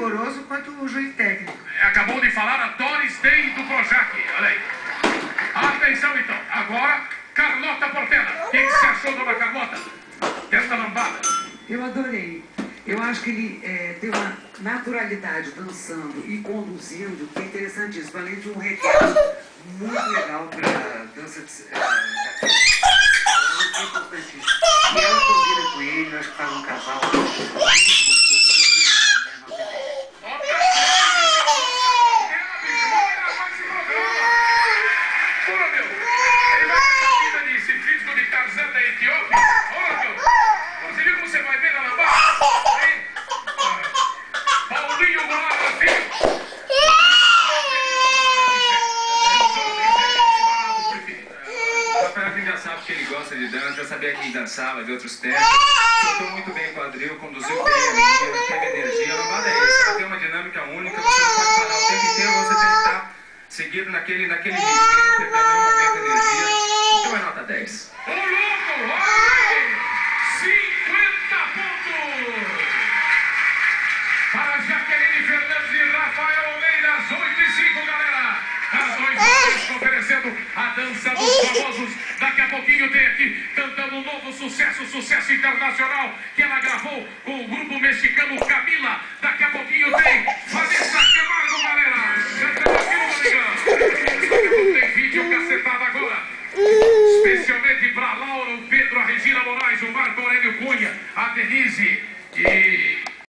rigoroso quanto o juiz técnico. Acabou de falar a Doris Day do Projac. Olha aí. Atenção, então. Agora, Carlota Portela. O que você achou, dona Carlota, desta lambada? Eu adorei. Eu acho que ele tem uma naturalidade dançando e conduzindo que é interessantíssimo. Além de um recado muito legal para a dança de... muito importantíssimo. E ela combina com ele, eu acho que faz um casal muito gostoso. Que ele gosta de dança, eu sabia que ele dançava de outros tempos, soltou muito bem o quadril, conduziu bem a menina, teve energia, não vale isso, ela tem uma dinâmica única, você não pode parar o tempo inteiro, você tem que estar seguido naquele ritmo, ele não perdeu nenhum momento de energia, então é nota 10. Ô louco, olha! 50 pontos! Para Jaqueline Fernandes e Rafael Almeida, 8-5, galera! As dois jovens oferecendo a dança dos famosos. Daqui a pouquinho tem aqui cantando um novo sucesso internacional. Que